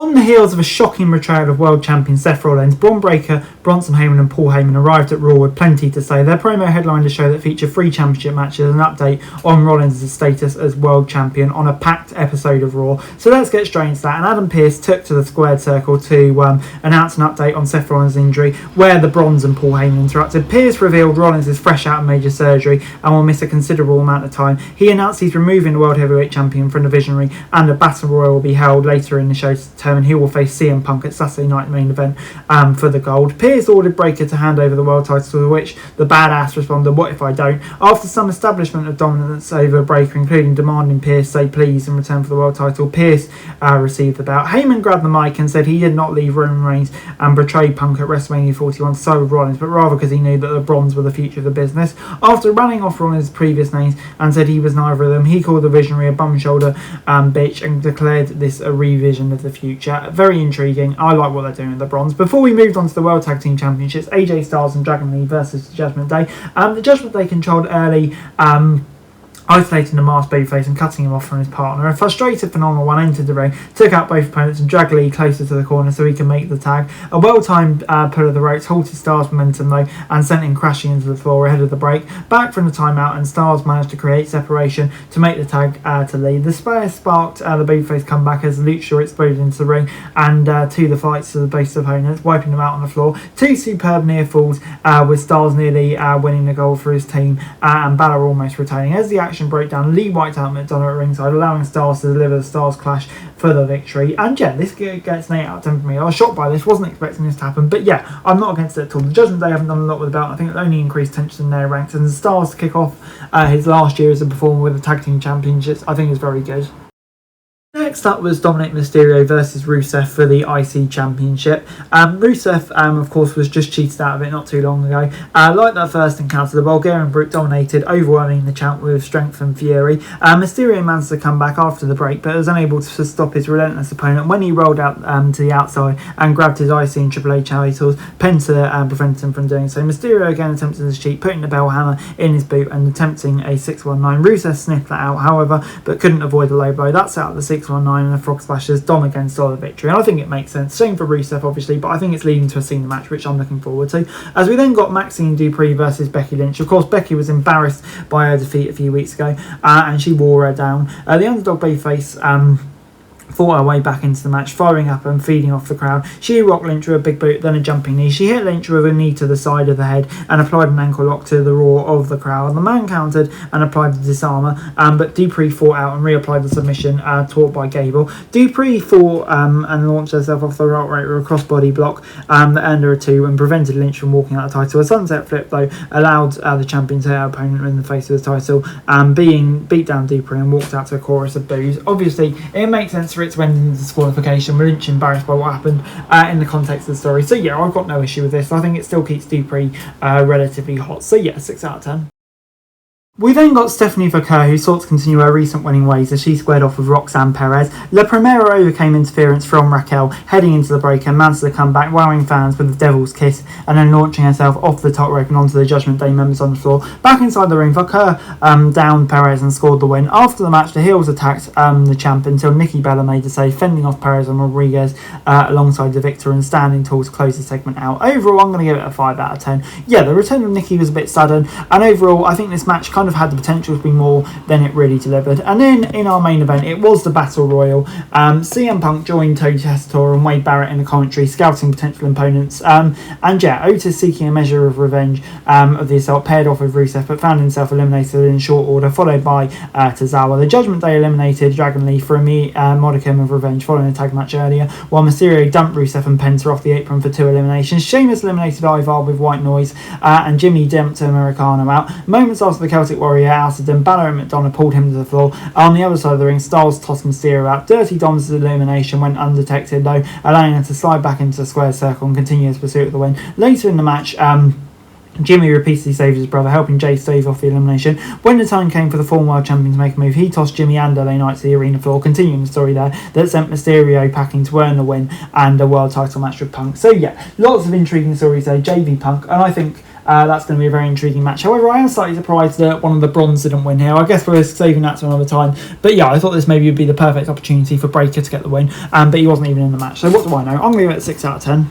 On the heels of a shocking betrayal of world champion Seth Rollins, Braun Breaker, Bronson Heyman and Paul Heyman arrived at Raw with plenty to say. Their promo headlined a show that featured 3 championship matches and an update on Rollins' status as world champion on a packed episode of Raw. So let's get straight into that. And Adam Pearce took to the squared circle to announce an update on Seth Rollins' injury, where the Bronze and Paul Heyman interrupted. Pearce revealed Rollins is fresh out of major surgery and will miss a considerable amount of time. He announced he's removing the World Heavyweight Champion from the Visionary, and a Battle Royal will be held later in the show to determine who will face CM Punk at Saturday night main event for the gold. Pearce ordered Breaker to hand over the world title, to which the badass responded, "What if I don't?" After some establishment of dominance over Breaker, including demanding Pearce say please in return for the world title, Pearce received the bout. Heyman grabbed the mic and said he did not leave Roman Reigns and betray Punk at WrestleMania 41 to side with Rollins, but rather because he knew that the Bronze were the future of the business. After running off Rollins' previous names and said he was neither of them, he called the Visionary a bum shoulder bitch and declared this a revision of the future. Very intriguing. I like what they're doing with the Bronze. Before we moved on to the World Tag Team Championships, AJ Styles and Dragon Lee versus the Judgment Day. The Judgment Day controlled early, isolating the masked babyface and cutting him off from his partner. A frustrated Phenomenal One entered the ring, took out both opponents and dragged Lee closer to the corner so he can make the tag. A well-timed pull of the ropes halted Styles' momentum though and sent him crashing into the floor ahead of the break. Back from the timeout, and Styles managed to create separation to make the tag to Lee. The spear sparked the babyface comeback as Lucha exploded into the ring and to the fights to the base opponents, wiping them out on the floor. 2 superb near falls with Styles nearly winning the gold for his team and Balor almost retaining. As the action breakdown, Lee wiped out McDonough at ringside, allowing Styles to deliver the Styles Clash for the victory. And yeah, this gets an 8 out of 10 for me. I was shocked by this, wasn't expecting this to happen, but yeah, I'm not against it at all. The Judgment Day haven't done a lot with the belt. I think it only increased tension in their ranks, and the Styles to kick off his last year as a performer with the Tag Team Championships, I think is very good. Next up was Dominic Mysterio versus Rusev for the IC Championship. Rusev, of course, was just cheated out of it not too long ago. Like that first encounter, the Bulgarian Brute dominated, overwhelming the champ with strength and fury. Mysterio managed to come back after the break, but was unable to stop his relentless opponent when he rolled out to the outside and grabbed his IC and Triple H titles. Penta prevented him from doing so. Mysterio again attempted his cheat, putting the bell hammer in his boot and attempting a 619. Rusev sniffed that out, however, but couldn't avoid the low blow. That's out of the 619 and the frog splashes. Dom again stole the victory, and I think it makes sense. Shame for Rusev obviously, but I think it's leading to a scene match which I'm looking forward to. As we then got Maxine Dupree versus Becky Lynch. Of course, Becky was embarrassed by her defeat a few weeks ago and she wore her down. The underdog babyface fought her way back into the match, firing up and feeding off the crowd. She rocked Lynch with a big boot, then a jumping knee. She hit Lynch with a knee to the side of the head and applied an ankle lock to the roar of the crowd. The man countered and applied the disarmer, but Dupree fought out and reapplied the submission taught by Gable. Dupree fought and launched herself off the right with a crossbody block that earned her a 2 and prevented Lynch from walking out the title. A sunset flip though allowed the champion to hit her opponent in the face of the title, beat down Dupree and walked out to a chorus of boos. Obviously, it makes sense for it to end in disqualification, with Lynch embarrassed by what happened in the context of the story. So yeah, I've got no issue with this. I think it still keeps Dupree relatively hot. So yeah, 6 out of 10. We then got Stephanie Vaquer, who sought to continue her recent winning ways as she squared off with Roxanne Perez. La Primera overcame interference from Raquel, heading into the break and managed to come back, wowing fans with the Devil's Kiss, and then launching herself off the top rope and onto the Judgment Day members on the floor. Back inside the ring, Vaquer downed Perez and scored the win. After the match, the heels attacked the champ until Nikki Bella made the save, fending off Perez and Rodriguez alongside the victor and standing tall to close the segment out. Overall, I'm going to give it a 5 out of 10. Yeah, the return of Nikki was a bit sudden, and overall, I think this match kind of had the potential to be more than it really delivered. And then in our main event, it was the Battle Royal. CM Punk joined Tony Tessitore and Wade Barrett in the commentary, scouting potential opponents. And yeah, Otis seeking a measure of revenge of the assault, paired off with Rusev, but found himself eliminated in short order, followed by Tozawa. The Judgment Day eliminated Dragon Lee for a modicum of revenge following a tag match earlier, while Mysterio dumped Rusev and Penta off the apron for 2 eliminations. Sheamus eliminated Ivar with White Noise, and Jimmy dumped Americano out. Moments after the Celtic Warrior ousted him, Balor and McDonough pulled him to the floor. On the other side of the ring, Styles tossed Mysterio out. Dirty Dom's elimination went undetected though, allowing him to slide back into the square circle and continue his pursuit of the win. Later in the match, Jimmy repeatedly saved his brother, helping Jay stave off the elimination. When the time came for the former world champion to make a move, he tossed Jimmy and LA Knight to the arena floor, continuing the story there that sent Mysterio packing to earn the win and a world title match with Punk. So yeah, lots of intriguing stories there, JV Punk, and I think That's going to be a very intriguing match. However, I am slightly surprised that one of the bronze didn't win here. I guess we're saving that to another time. But yeah, I thought this maybe would be the perfect opportunity for Breakker to get the win, but he wasn't even in the match. So what do I know? I'm going to give it a 6 out of 10.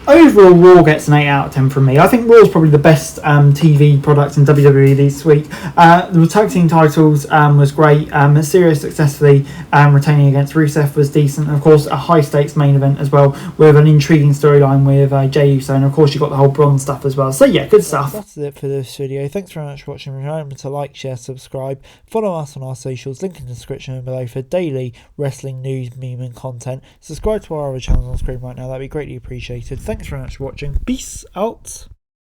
Overall, Raw gets an 8 out of 10 from me. I think Raw is probably the best TV product in WWE this week. The tag team titles was great. Mysterio successfully retaining against Rusev was decent. And of course, a high stakes main event as well, with an intriguing storyline with Jey Uso. And of course, you got the whole bronze stuff as well. So yeah, good stuff. That's it for this video. Thanks very much for watching. Remember to like, share, subscribe. Follow us on our socials. Link in the description below for daily wrestling news, meme and content. Subscribe to our other channels on screen right now. That'd be greatly appreciated. Thanks very much for watching. Peace out.